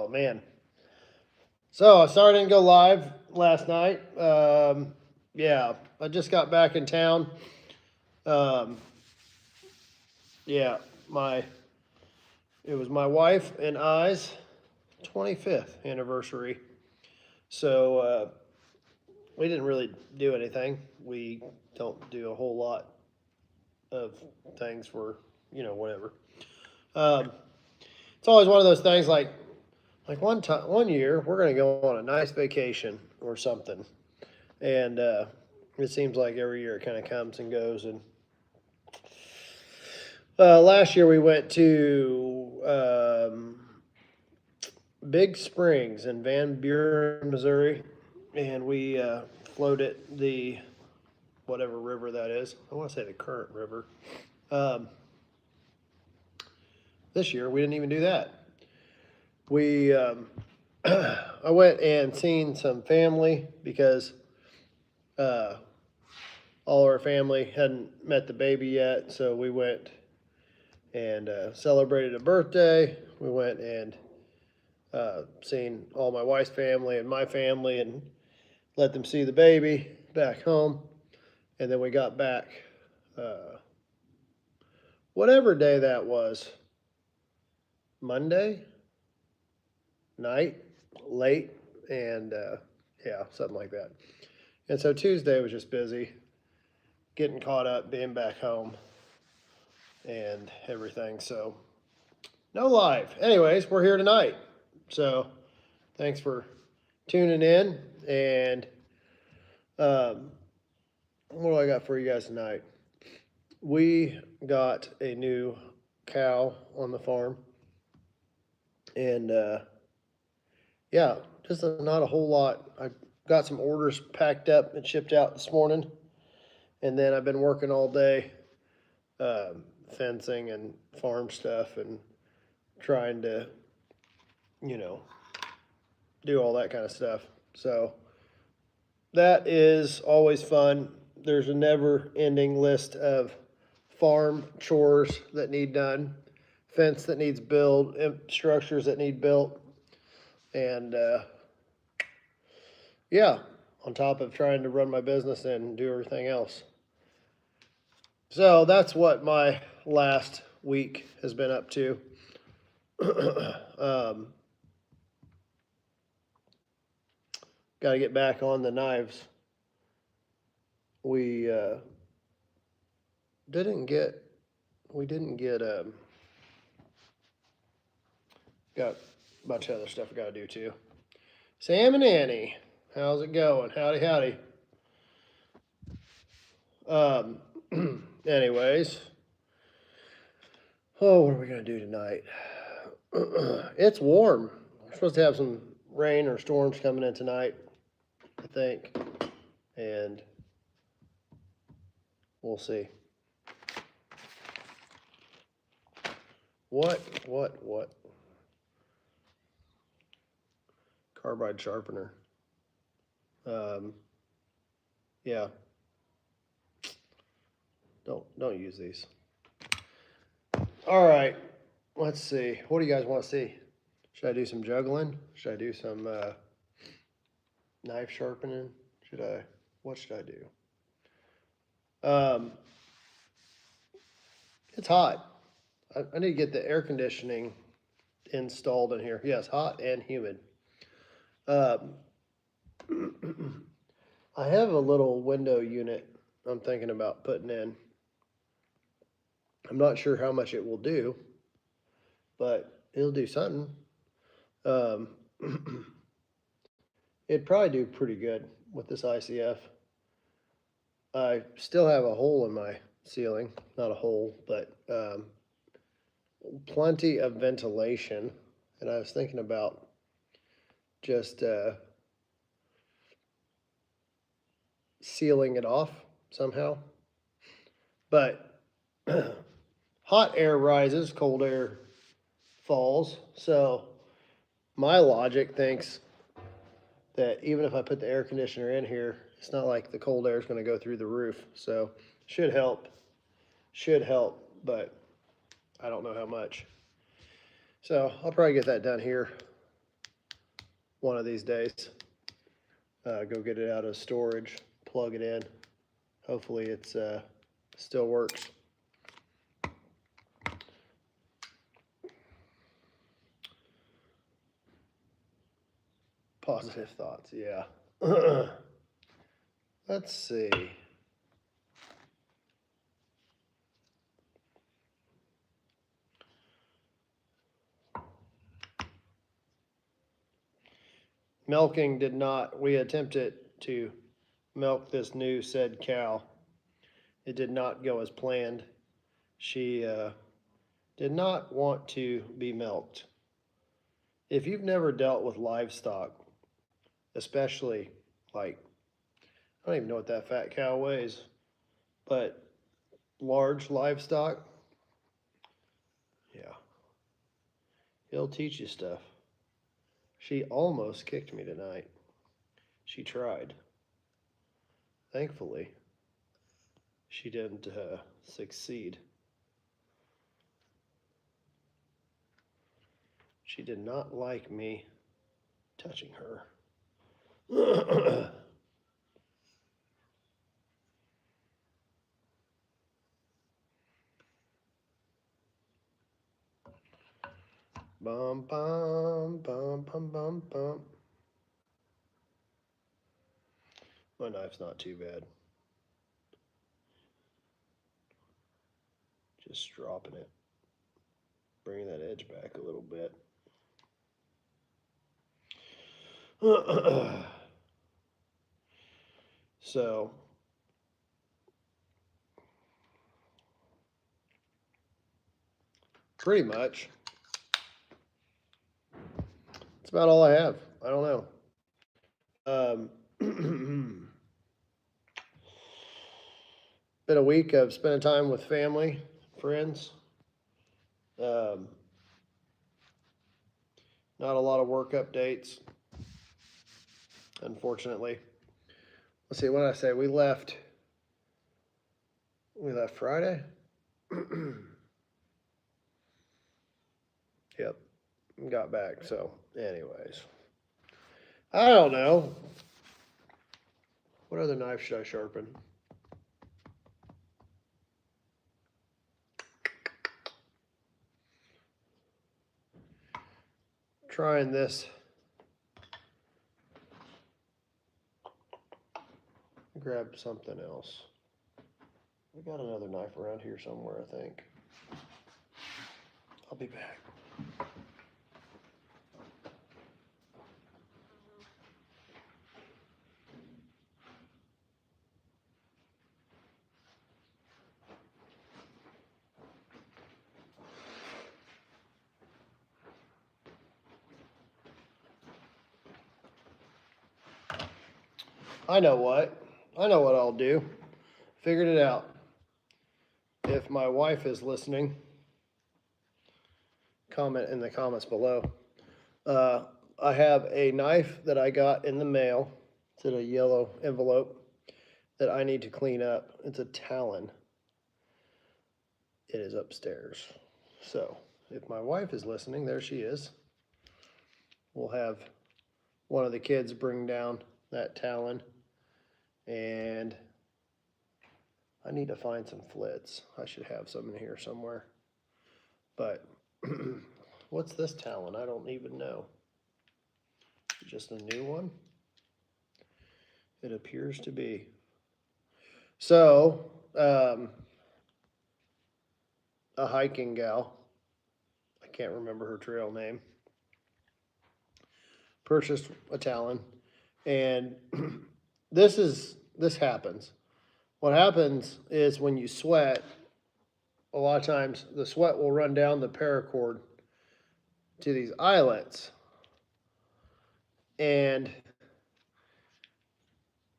man. So, sorry I didn't go live last night. Yeah, I just got back in town. Um, yeah, my it was my wife and I's 25th anniversary. So, we didn't really do anything. We don't do a whole lot of things for, whatever. Um, it's always one of those things like one year we're going to go on a nice vacation or something. And it seems like every year it kind of comes and goes. And last year we went to Big Springs in Van Buren, Missouri, and we floated the whatever river that is. I want to say the Current River. Um, this year we didn't even do that. We I went and seen some family because uh, all our family hadn't met the baby yet, so we went and celebrated a birthday. We went and seen all my wife's family and my family and let them see the baby back home. And then we got back, uh, whatever day that was, Monday night, late, and yeah, something like that. And so Tuesday was just busy, getting caught up, being back home, and everything. So no live. Anyways, we're here tonight. So thanks for tuning in. And um, what do I got for you guys tonight? We got a new cow on the farm. And yeah, just not a whole lot. I got some orders packed up and shipped out this morning. And then I've been working all day, fencing and farm stuff and trying to, you know, do all that kind of stuff. So that is always fun. There's a never ending list of farm chores that need done, fence that needs built, structures that need built. And yeah, on top of trying to run my business and do everything else. So that's what my last week has been up to. Got to get back on the knives. We didn't get, got a bunch of other stuff we got to do too. Sam and Annie, how's it going? Howdy, howdy. Anyways, oh, what are we going to do tonight? It's warm. We're supposed to have some rain or storms coming in tonight, I think. And we'll see. What? Carbide sharpener. Yeah. Don't use these. All right. Let's see. What do you guys want to see? Should I do some juggling? Should I do some knife sharpening? What should I do? It's hot. I need to get the air conditioning installed in here. Yes, hot and humid. I have a little window unit I'm thinking about putting in. I'm not sure how much it will do, but it'll do something. It'd probably do pretty good with this ICF. I still have a hole in my ceiling, not a hole, but plenty of ventilation. And I was thinking about just sealing it off somehow. But hot air rises, cold air falls. So my logic thinks that even if I put the air conditioner in here, it's not like the cold air is going to go through the roof. So should help, but I don't know how much. So I'll probably get that done here one of these days. Go get it out of storage, plug it in. Hopefully it's still works. Positive thoughts, yeah. Let's see. Milking did not, we attempted to milk this new said cow. It did not go as planned. She did not want to be milked. If you've never dealt with livestock, especially like, I don't even know what that fat cow weighs, but large livestock, yeah, he'll teach you stuff. She almost kicked me tonight. She tried. Thankfully, she didn't succeed. She did not like me touching her. Bum, bum, bum, bum, bum, bum. My knife's not too bad. Just dropping it. Bringing that edge back a little bit. So, pretty much, that's about all I have. I don't know. Been a week of spending time with family, friends. Not a lot of work updates, unfortunately. Let's see, what did I say? We left Friday? Yep, got back, so anyways. I don't know. What other knife should I sharpen? Trying this. Grab something else. I got another knife around here somewhere, I think. I'll be back. I know what I'll do. Figured it out. If my wife is listening, comment in the comments below. I have a knife that I got in the mail. It's in a yellow envelope that I need to clean up. It's a Talon. It is upstairs. So if my wife is listening, there she is. We'll have one of the kids bring down that Talon. And I need to find some flits. I should have some in here somewhere. But what's this Talon? I don't even know. Just a new one? It appears to be. So, a hiking gal, I can't remember her trail name, purchased a Talon, and this happens. What happens is when you sweat, a lot of times the sweat will run down the paracord to these eyelets. And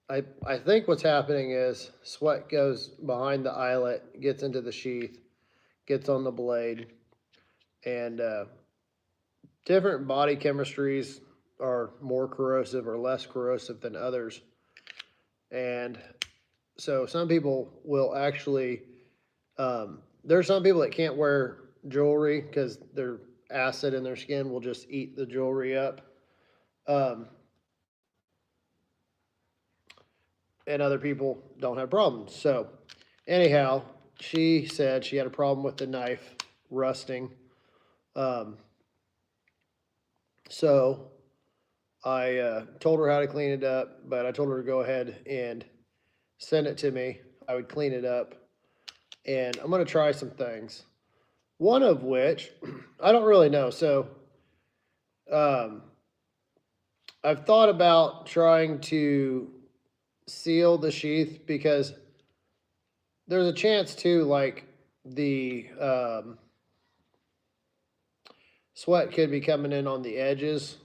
I think what's happening is sweat goes behind the eyelet, gets into the sheath, gets on the blade, and different body chemistries are more corrosive or less corrosive than others. And so some people will actually, there's some people that can't wear jewelry because their acid in their skin will just eat the jewelry up. And other people don't have problems. So, anyhow, she said she had a problem with the knife rusting. So I told her how to clean it up, but I told her to go ahead and send it to me. I would clean it up, and I'm going to try some things. One of which, I don't really know. So I've thought about trying to seal the sheath because there's a chance too, like the sweat could be coming in on the edges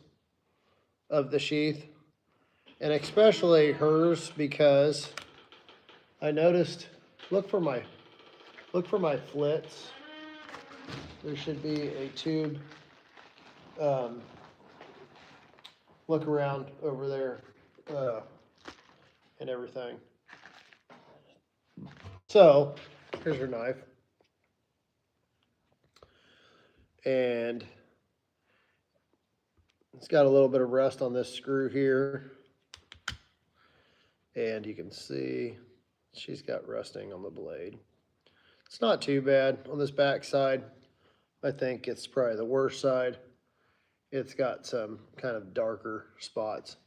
of the sheath, and especially hers because I noticed. Look for my flits. There should be a tube. Look around over there and everything. So here's her knife, and it's got a little bit of rust on this screw here, and you can see she's got rusting on the blade. It's not too bad on this back side. I think it's probably the worst side. It's got some kind of darker spots.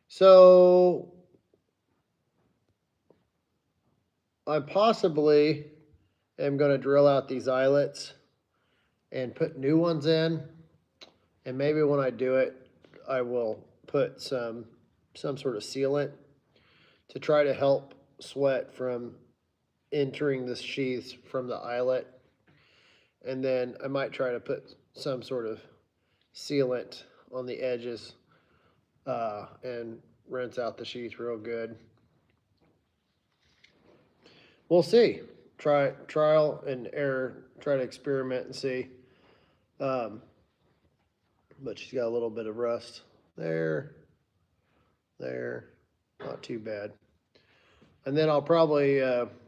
So I possibly am going to drill out these eyelets and put new ones in. And maybe when I do it, I will put some sort of sealant to try to help sweat from entering the sheaths from the eyelet. And then I might try to put some sort of sealant on the edges and rinse out the sheath real good. We'll see. Trial and error. Try to experiment and see. But she's got a little bit of rust there. Not too bad. And then I'll probably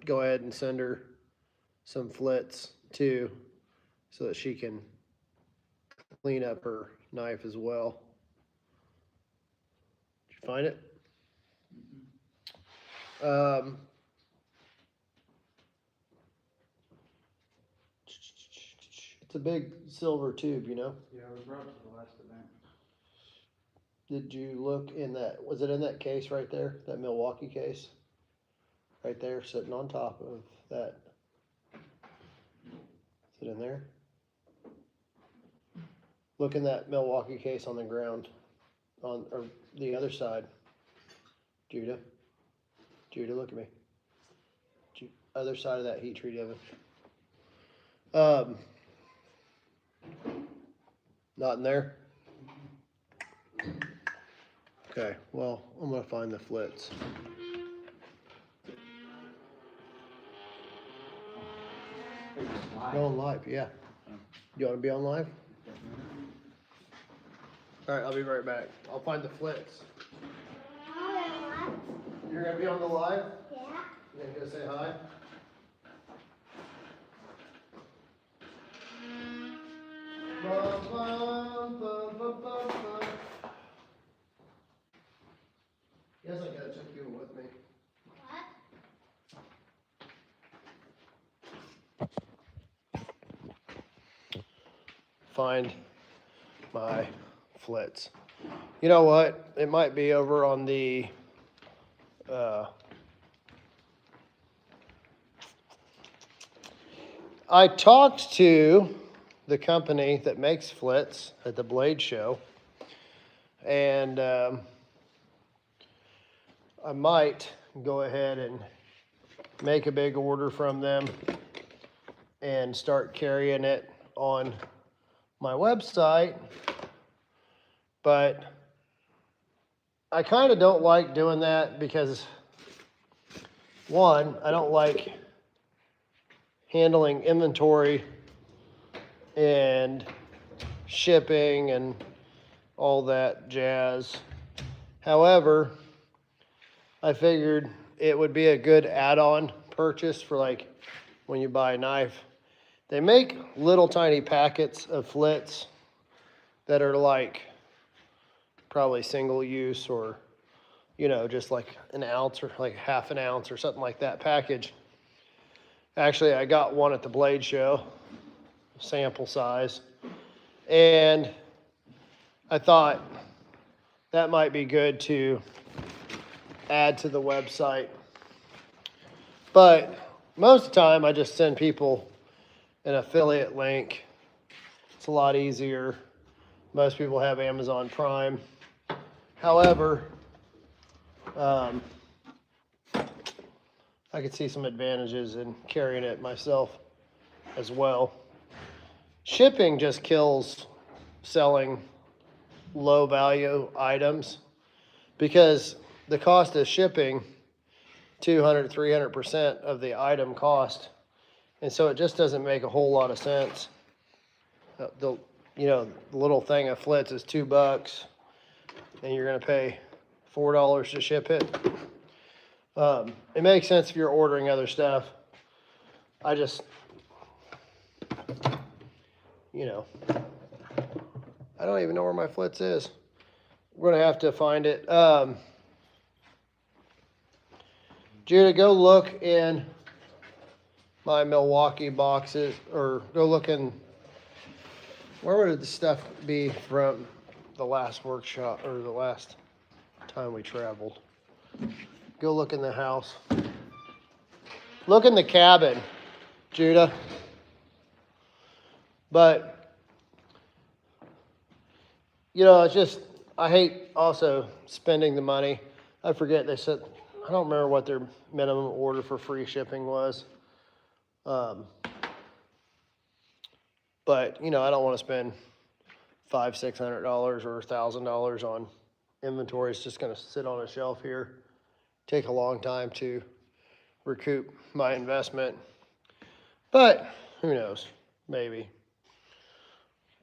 go ahead and send her some flits too, so that she can clean up her knife as well. Did you find it? It's a big silver tube, you know? Yeah, we brought it to the last event. Did you look in that, was it in that case right there? That Milwaukee case? Right there, sitting on top of that. Is it in there? Look in that Milwaukee case on the ground, or the other side. Judah, look at me. Other side of that heat treat oven. Not in there? Okay, well, I'm gonna find the flits. Go on live, yeah. You wanna be on live? Alright, I'll be right back. I'll find the flits. You're gonna be on the live? Yeah. You gonna go say hi? Guess I gotta take you with me. What? Find my flits. You know what? It might be over on the I talked to the company that makes flits at the Blade Show, and I might go ahead and make a big order from them and start carrying it on my website. But I kind of don't like doing that because, one, I don't like handling inventory and shipping and all that jazz. However, I figured it would be a good add-on purchase for like when you buy a knife They make little tiny packets of flits that are like probably single use or, you know, just like an ounce or like half an ounce or something like that package. Actually, I got one at the Blade Show, sample size, and I thought that might be good to add to the website. But most of the time, I just send people an affiliate link. It's a lot easier. Most people have Amazon Prime. However, I could see some advantages in carrying it myself as well. Shipping just kills selling low value items because the cost of shipping 200, 300% of the item cost. And so it just doesn't make a whole lot of sense. The little thing of flits is $2 and you're going to pay $4 to ship it. It makes sense if you're ordering other stuff. I just, I don't even know where my flits is. We're going to have to find it. Judah, go look in my Milwaukee boxes, or go look in, where would the stuff be from the last workshop, or the last time we traveled? Go look in the house. Look in the cabin, Judah. But, it's just, I hate also spending the money. I forget, they said, I don't remember what their minimum order for free shipping was. But, I don't want to spend $500, $600 or $1,000 on inventory. It's just going to sit on a shelf here. Take a long time to recoup my investment. But who knows? Maybe.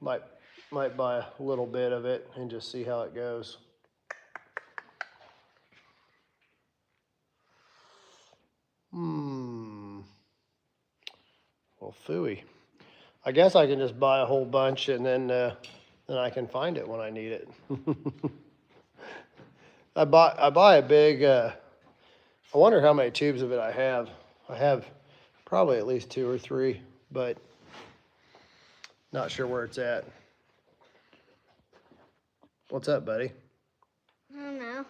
Might buy a little bit of it and just see how it goes. Well, phooey. I guess I can just buy a whole bunch and then I can find it when I need it. I buy a big, I wonder how many tubes of it I have. I have probably at least 2 or 3, but not sure where it's at. What's up, buddy? I don't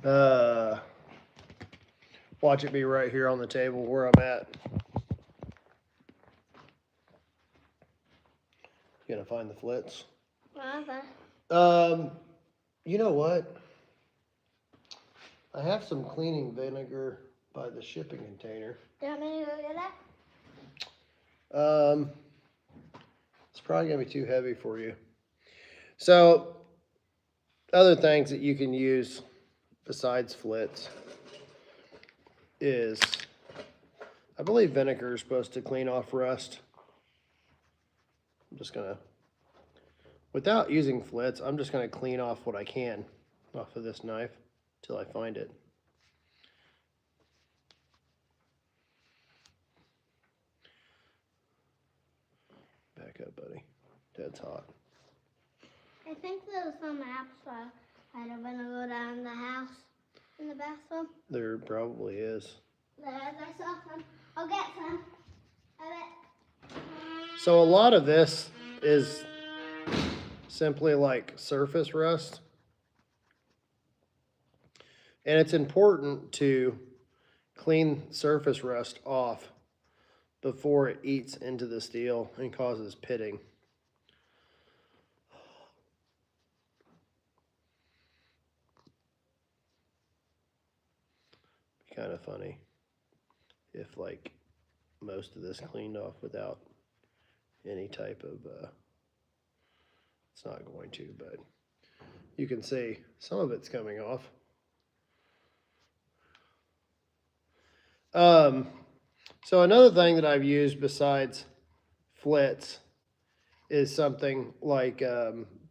know. Watch it be right here on the table where I'm at. You gonna find the flits? Whatever. You know what? I have some cleaning vinegar by the shipping container. Do you want me to go get that? It's probably gonna be too heavy for you. So, other things that you can use besides flits is, I believe vinegar is supposed to clean off rust. I'm just gonna, without using flits, I'm just gonna clean off what I can off of this knife till I find it. Back up, buddy. Dead's hot. I think there's some apps I don't want to go down in the house, in the bathroom. There probably is. I saw some. I'll get some. I bet. So a lot of this is simply like surface rust. And it's important to clean surface rust off before it eats into the steel and causes pitting. Be kind of funny if like most of this cleaned off without any type of, it's not going to, but you can see some of it's coming off. So another thing that I've used besides flits is something like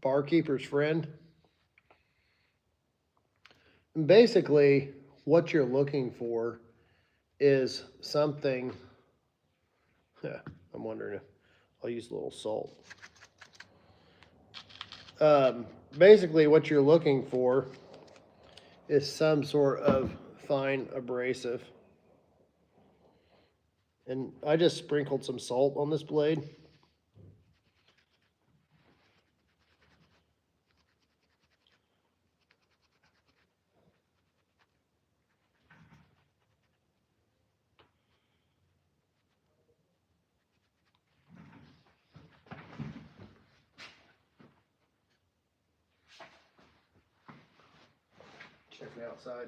Barkeeper's Friend. And basically, what you're looking for is something Yeah, I'm wondering if I'll use a little salt. Basically what you're looking for is some sort of fine abrasive. And I just sprinkled some salt on this blade. Checking outside.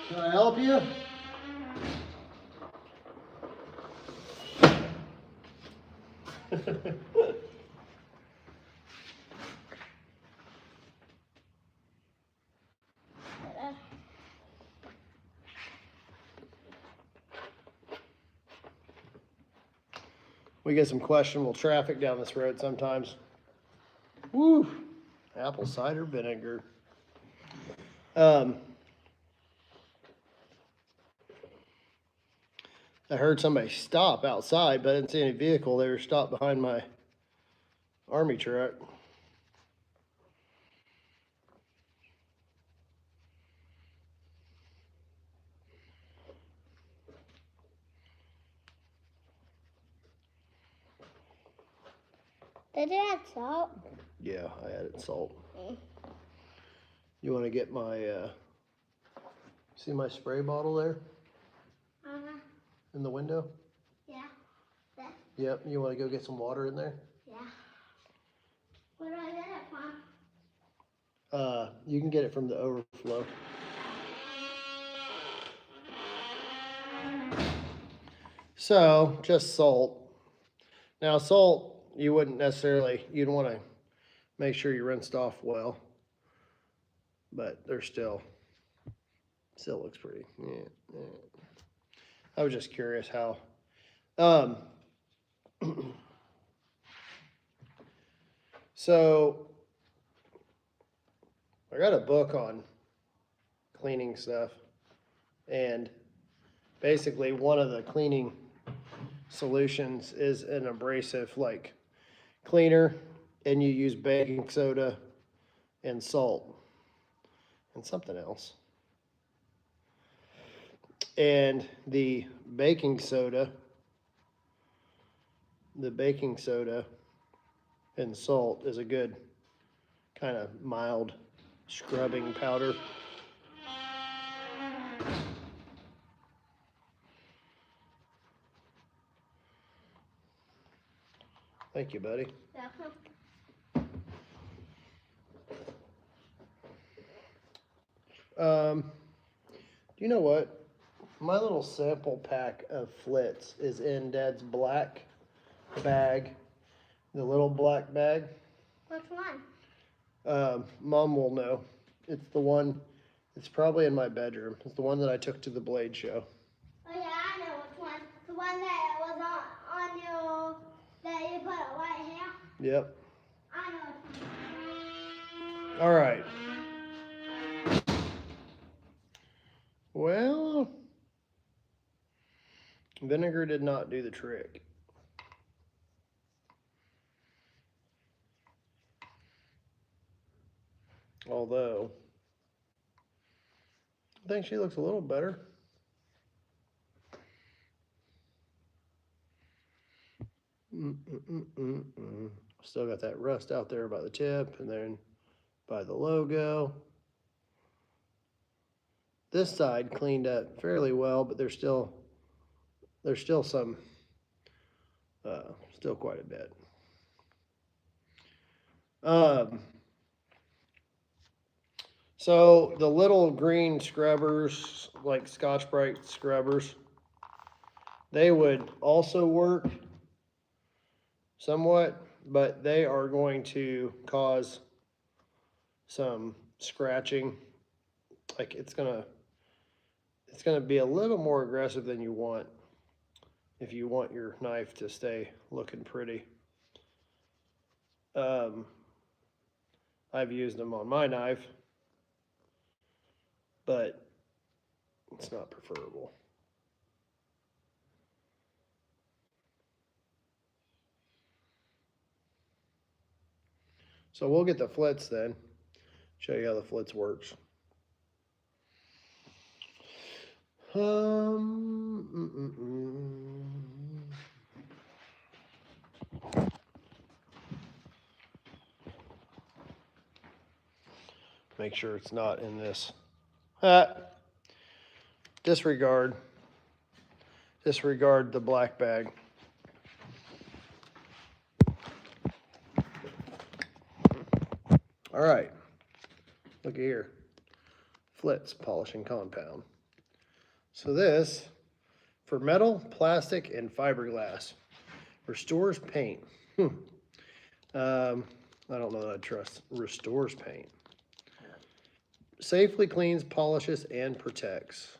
Can I help you? We get some questionable traffic down this road sometimes. Woo! Apple cider vinegar. I heard somebody stop outside, but I didn't see any vehicle. They were stopped behind my army truck. Did it add salt? Yeah, I added salt. You want to get my, see my spray bottle there Uh-huh. in the window? Yeah. That, Yep, you want to go get some water in there? yeah. Where do I get it from? You can get it from the overflow. So, just salt. Now, salt, you wouldn't necessarily, you'd want to make sure you rinsed off well, but they're still looks pretty. Yeah. I was just curious how. So, I got a book on cleaning stuff, and basically one of the cleaning solutions is an abrasive like cleaner, and you use baking soda and salt and something else. And the baking soda and salt is a good kind of mild scrubbing powder. Thank you, buddy. Yeah. Do you know what? My little sample pack of flits is in Dad's black bag, the little black bag. Which one? Mom will know. It's the one, it's probably in my bedroom. It's the one that I took to the Blade show. Oh yeah, I know which one. The one that was on your, that you put it right here. Yep. I know which one. All right. Well, vinegar did not do the trick. Although, I think she looks a little better. Still got that rust out there by the tip and then by the logo. This side cleaned up fairly well, but there's still some, still quite a bit. So the little green scrubbers, like Scotch-Brite scrubbers, they would also work somewhat, but they are going to cause some scratching. Like it's gonna be a little more aggressive than you want if you want your knife to stay looking pretty. I've used them on my knife, but it's not preferable. So we'll get the flits then, show you how the flits works. Make sure it's not in this. Disregard the black bag. All right, look here, Flitz polishing compound. So this, for metal, plastic, and fiberglass, restores paint. I don't know that I trust restores paint. Safely cleans, polishes, and protects.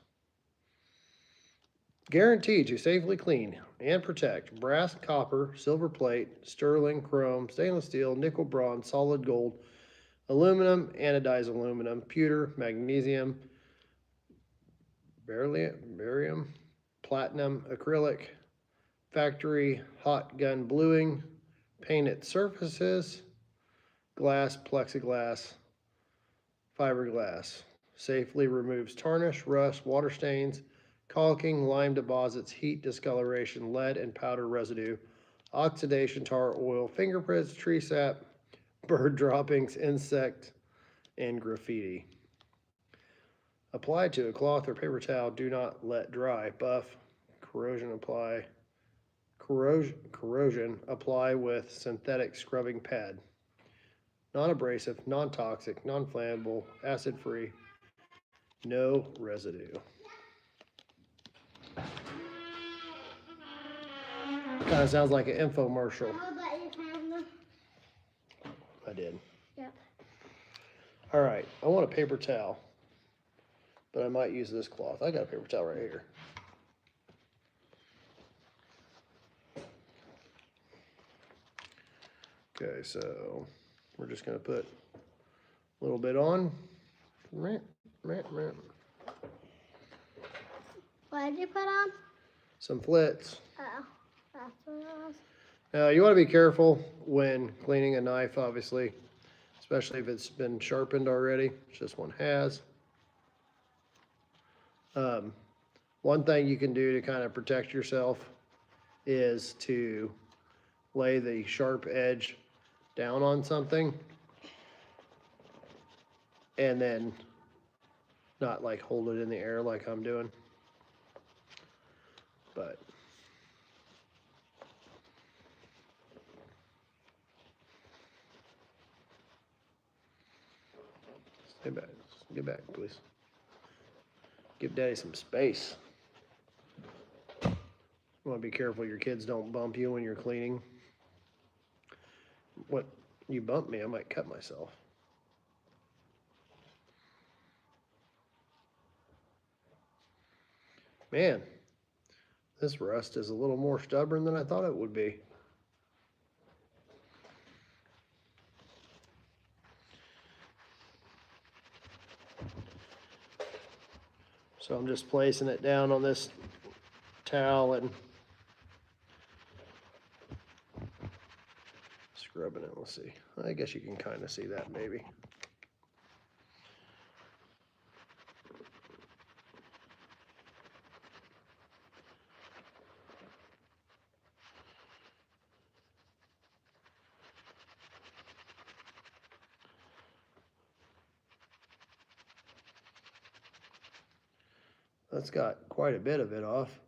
Guaranteed to safely clean and protect brass, copper, silver plate, sterling, chrome, stainless steel, nickel, bronze, solid gold, aluminum, anodized aluminum, pewter, magnesium, barium, platinum, acrylic, factory hot gun bluing, painted surfaces, glass, plexiglass, fiberglass. Safely removes tarnish, rust, water stains, caulking, lime deposits, heat discoloration, lead and powder residue, oxidation, tar, oil, fingerprints, tree sap, bird droppings, insect, and graffiti. Apply to a cloth or paper towel. Do not let dry. Buff. Corrosion apply. Corrosion apply with synthetic scrubbing pad. Non-abrasive, non-toxic, non-flammable, acid-free, no residue. Kind of sounds like an infomercial. How about your camera? I did. Yep. All right, I want a paper towel, but I might use this cloth. I got a paper towel right here. Okay, so we're just gonna put a little bit on. What did you put on? Some flits. Oh, that's what it was. Now, you want to be careful when cleaning a knife, obviously, especially if it's been sharpened already, which this one has. One thing you can do to kind of protect yourself is to lay the sharp edge down on something and then not like hold it in the air like I'm doing. But stay back. Get back, please. Give Daddy some space. You want to be careful your kids don't bump you when you're cleaning. What, you bump me, I might cut myself. Man, this rust is a little more stubborn than I thought it would be. So I'm just placing it down on this towel and scrubbing it. Let's see. I guess you can kind of see that maybe. That's got quite a bit of it off.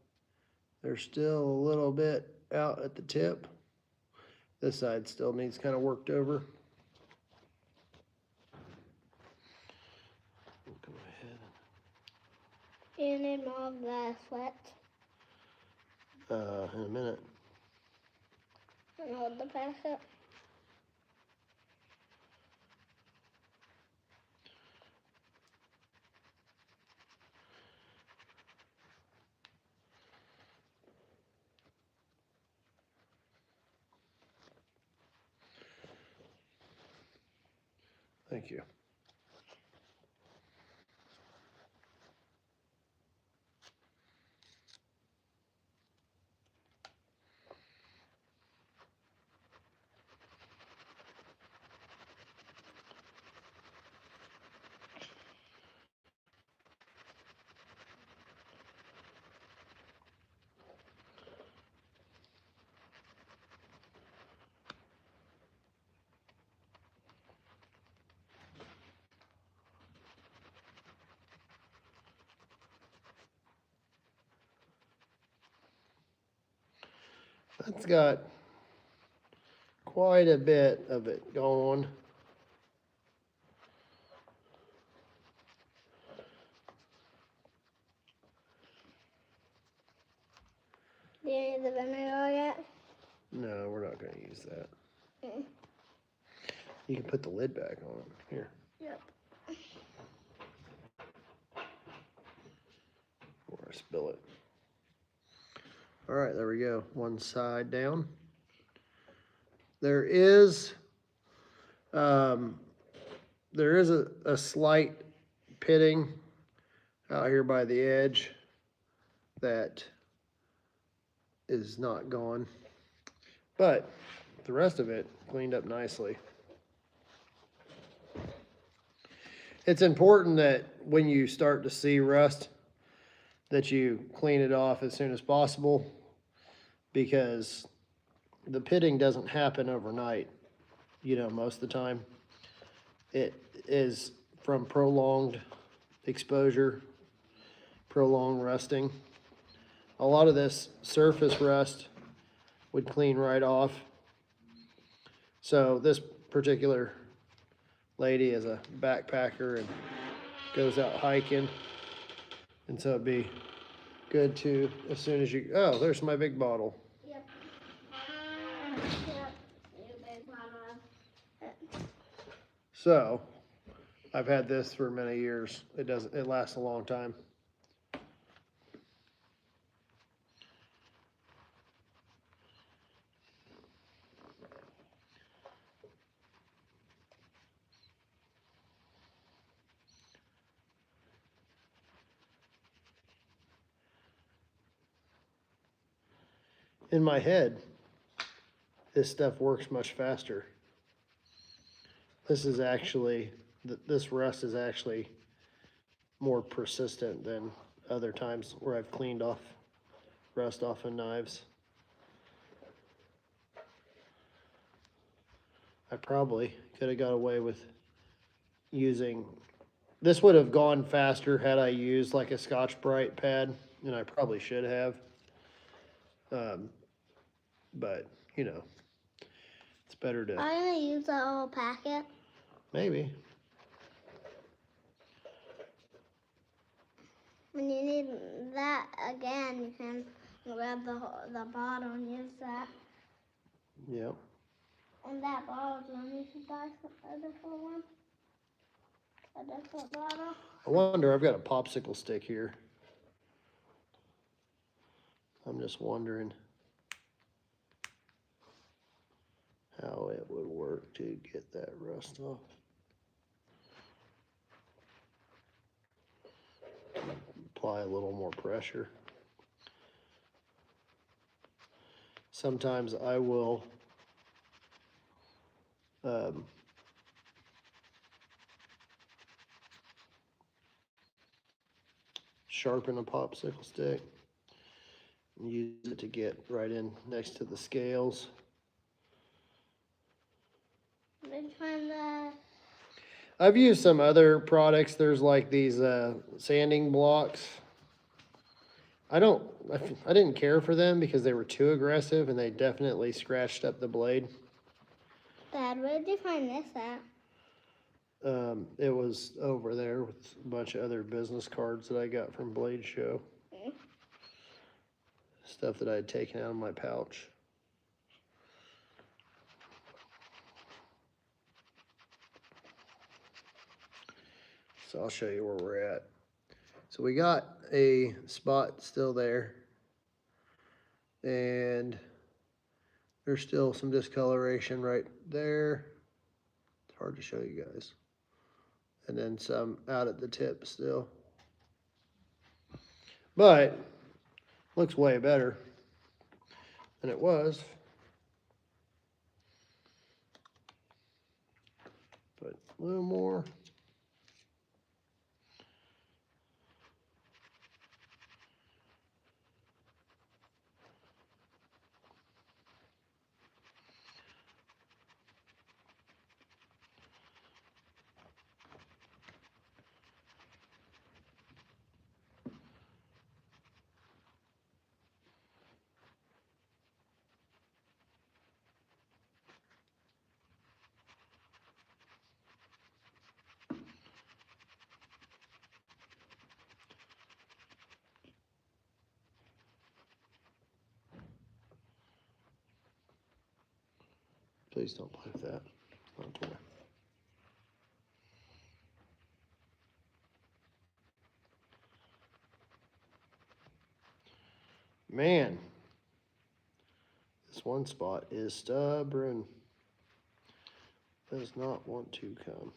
There's still a little bit out at the tip. This side still needs kind of worked over. Go ahead. You need more of the sweat In a minute. and hold the packet. Thank you. That's got quite a bit of it going. Do you need the vinegar yet? No, we're not gonna use that. Mm. You can put the lid back on. Here. Yep. Before I spill it. All right, there we go. One side down. There is a slight pitting out here by the edge that is not gone, but the rest of it cleaned up nicely. It's important that when you start to see rust that you clean it off as soon as possible, because the pitting doesn't happen overnight, most of the time. It is from prolonged exposure, prolonged rusting. A lot of this surface rust would clean right off. So this particular lady is a backpacker and goes out hiking. And so it'd be good to, as soon as you, oh, there's my big bottle. Yep. Yep. New big bottle. So I've had this for many years. It lasts a long time. In my head, this stuff works much faster. This is actually, this rust is actually more persistent than other times where I've cleaned off rust off of knives. I probably could have got away with using, this would have gone faster had I used like a Scotch-Brite pad, and I probably should have. But, it's better to, I'm gonna use that whole packet. maybe. When you need that again, you can grab the bottle and use that. Yep. And that bottle, do you want me to buy a different one? A different bottle? I wonder, I've got a popsicle stick here. I'm just wondering how it would work to get that rust off. Apply a little more pressure. Sometimes I will sharpen a popsicle stick and use it to get right in next to the scales. Did you find the... I've used some other products. There's like these sanding blocks. I didn't care for them because they were too aggressive and they definitely scratched up the blade. Dad, where did you find this at? It was over there with a bunch of other business cards that I got from Blade Show. Stuff that I had taken out of my pouch. So I'll show you where we're at. So we got a spot still there. And there's still some discoloration right there. It's hard to show you guys. and then some out at the tip still. But looks way better than it was. But a little more. Please don't play with that. Not a toy. Man, this one spot is stubborn. Does not want to come.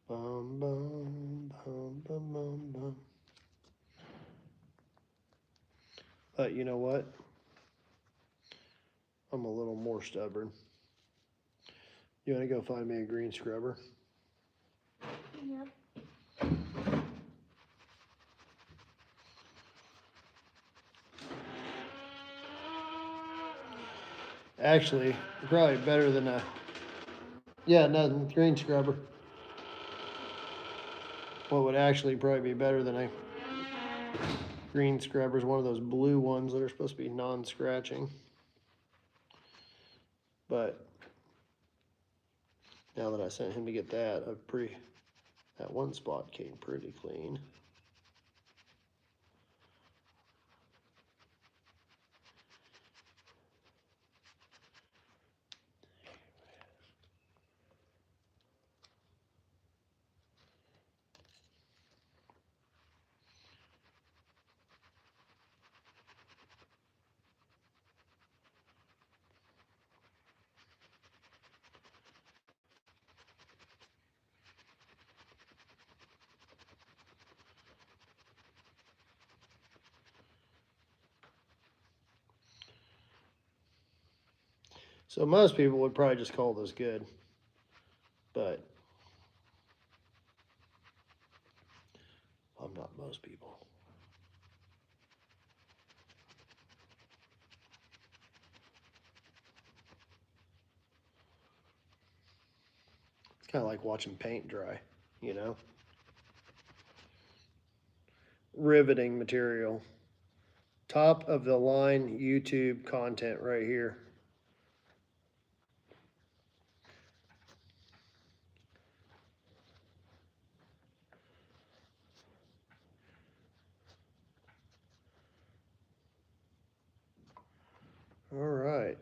Bum, bum, bum, bum, bum, bum. But you know what? I'm a little more stubborn. You want to go find me a green scrubber? Yep. Actually, probably better than a, yeah, nothing, green scrubber. What would actually probably be better than a green scrubber is one of those blue ones that are supposed to be non-scratching. But now that I sent him to get that, that one spot came pretty clean. So most people would probably just call this good, but I'm not most people. It's kind of like watching paint dry, you know? Riveting material. Top of the line YouTube content right here. All right.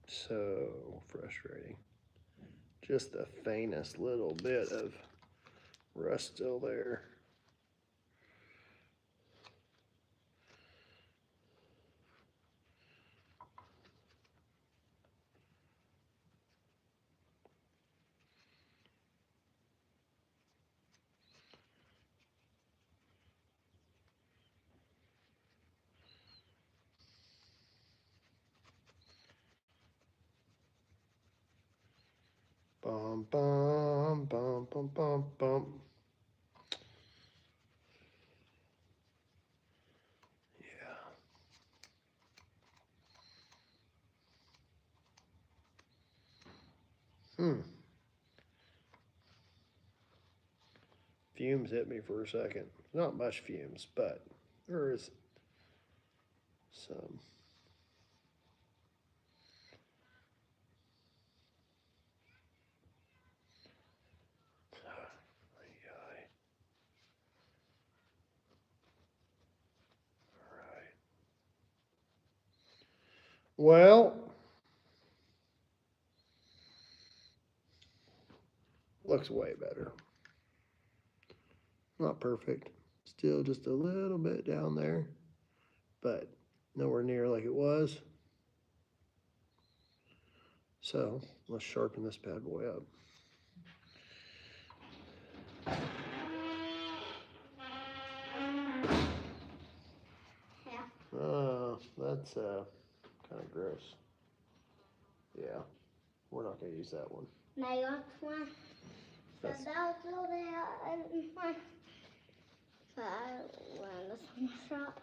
So frustrating. Just the faintest little bit of rust still there. Bum, bum, bum, bum, bum, bum. Yeah. Fumes hit me for a second. Not much fumes, but there is some. Well, looks way better. Not perfect. Still just a little bit down there, but nowhere near like it was. So let's sharpen this bad boy up. Yeah. That's kind of gross. Yeah, we're not gonna use that one. Next one. So That's- that was all the one. So I learned this from the shop.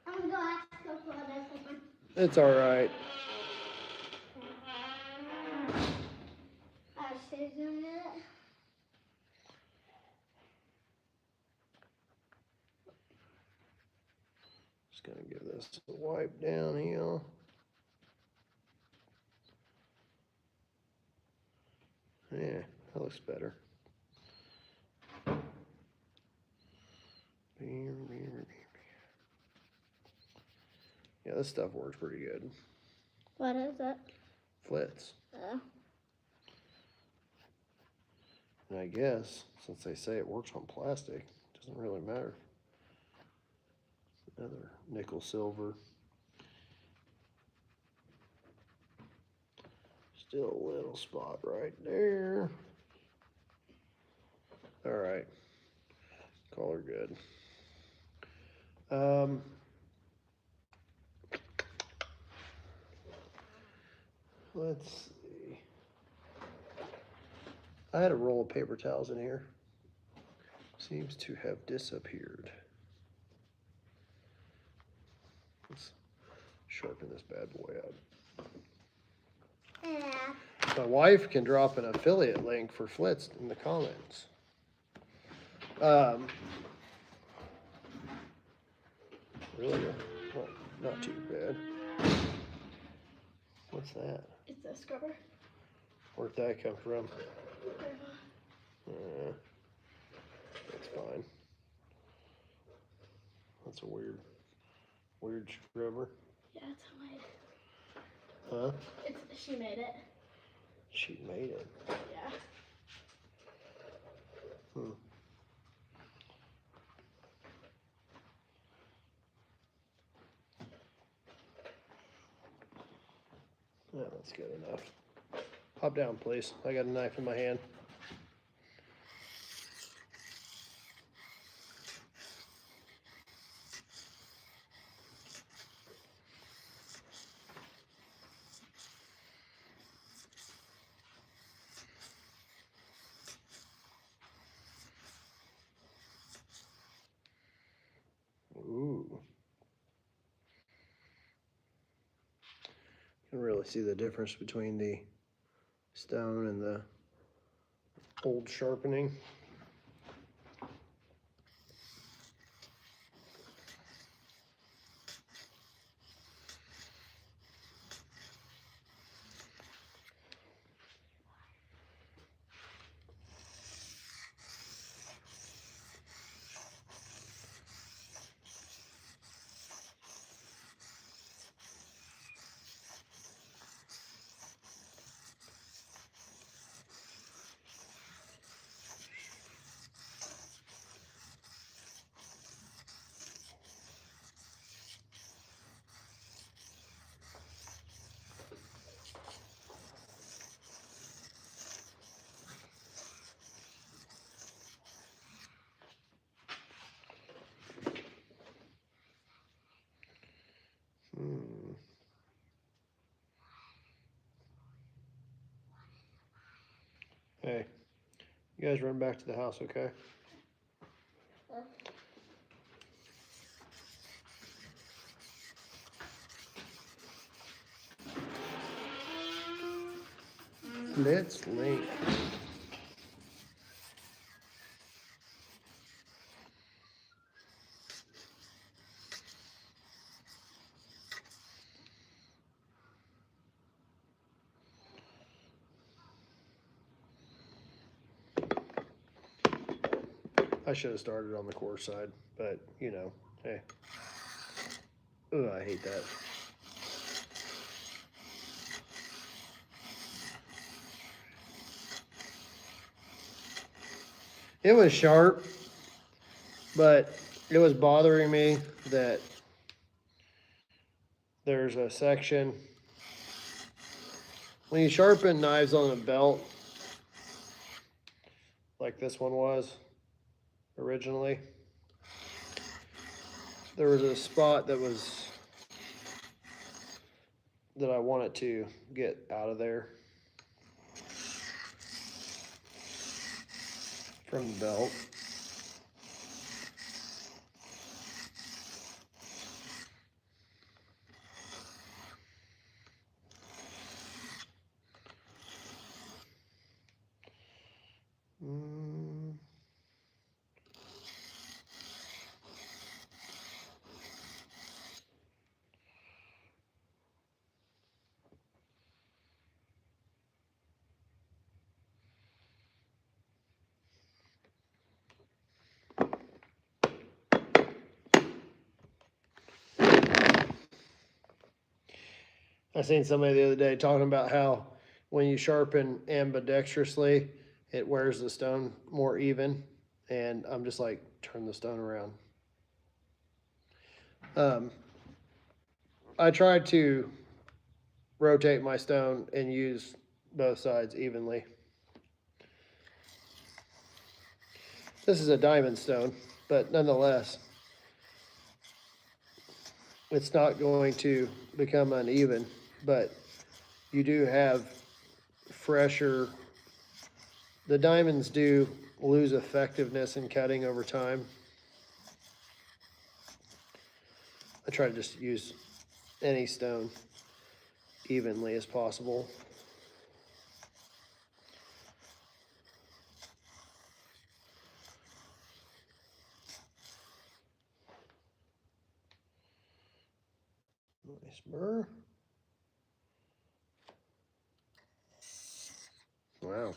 I'm gonna have to go for this one. It's all right. She's doing it. Just gonna give this a wipe down here. Yeah, that looks better. Yeah, this stuff works pretty good. What is it? Flits. Uh, And I guess, since they say it works on plastic, it doesn't really matter. Another nickel silver. Still a little spot right there. All right. Call her good. Let's see. I had a roll of paper towels in here. Seems to have disappeared. Let's sharpen this bad boy up. yeah. My wife can drop an affiliate link for Flitz in the comments. Really, not too bad. What's that? It's a scrubber. Where'd that come from? That's fine. That's a weird scrubber. Yeah, it's homemade. Huh? She made it. She made it. Yeah. Yeah, that's good enough. Hop down, please. I got a knife in my hand. Ooh. You can really see the difference between the stone and the old sharpening. Hey, you guys run back to the house, okay? Let's link. I should have started on the core side, but you know, hey. Ugh, I hate that. It was sharp, but it was bothering me that there's a section. When you sharpen knives on a belt, like this one was originally, there was a spot that I wanted to get out of there from the belt. Mm. I seen somebody the other day talking about how when you sharpen ambidextrously, it wears the stone more even. And I'm just like, turn the stone around. I tried to rotate my stone and use both sides evenly. This is a diamond stone, but nonetheless, it's not going to become uneven, but you do have fresher. The diamonds do lose effectiveness in cutting over time. I try to just use any stone evenly as possible. Nice burr. Wow.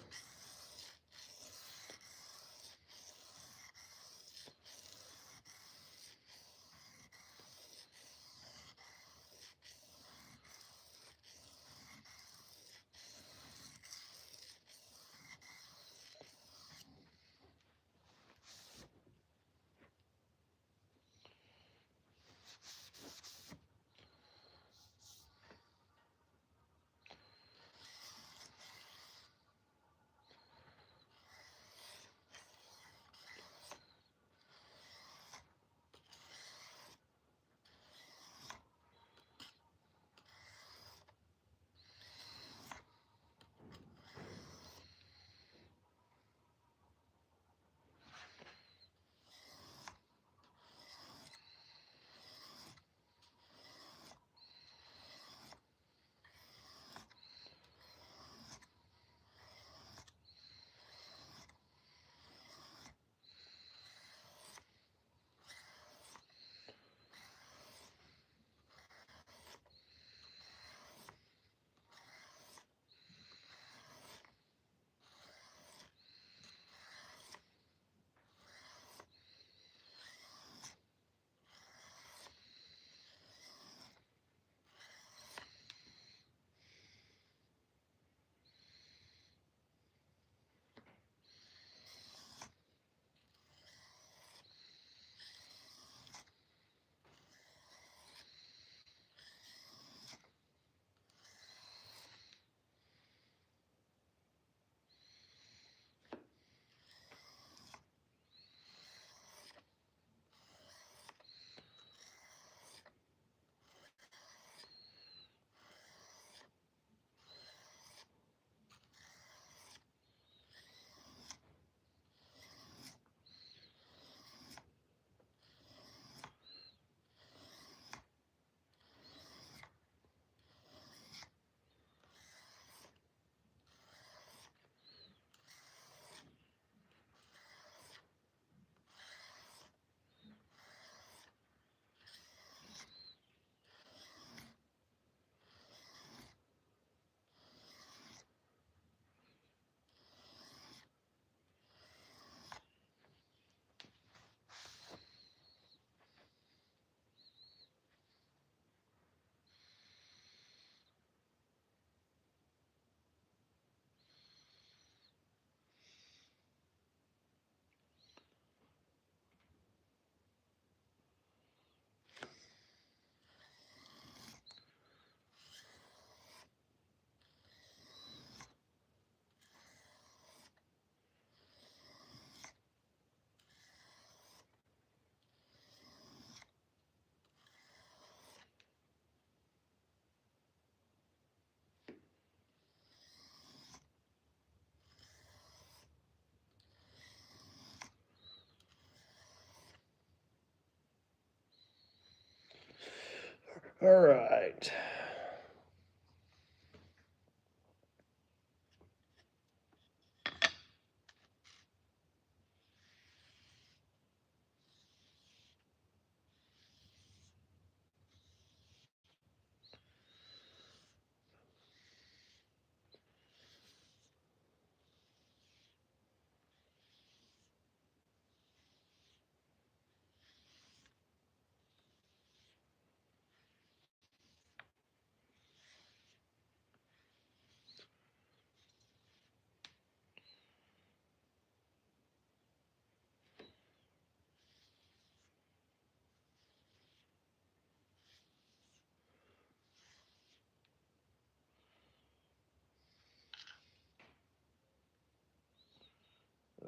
All right.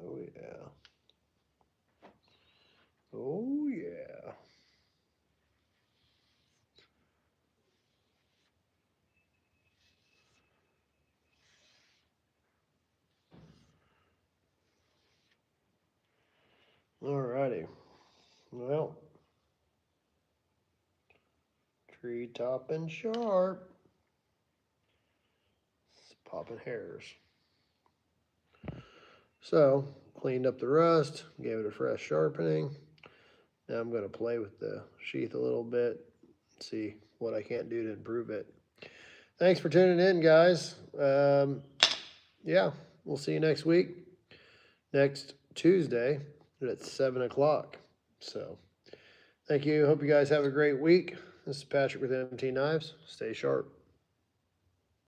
Oh yeah. Oh yeah. Alrighty. Well, tree top and sharp. It's popping hairs. So, cleaned up the rust, gave it a fresh sharpening. Now I'm going to play with the sheath a little bit, see what I can't do to improve it. Thanks for tuning in, guys. Yeah, we'll see you next week. Next Tuesday at 7 o'clock. So, thank you. Hope you guys have a great week. This is Patrick with MT Knives. Stay sharp.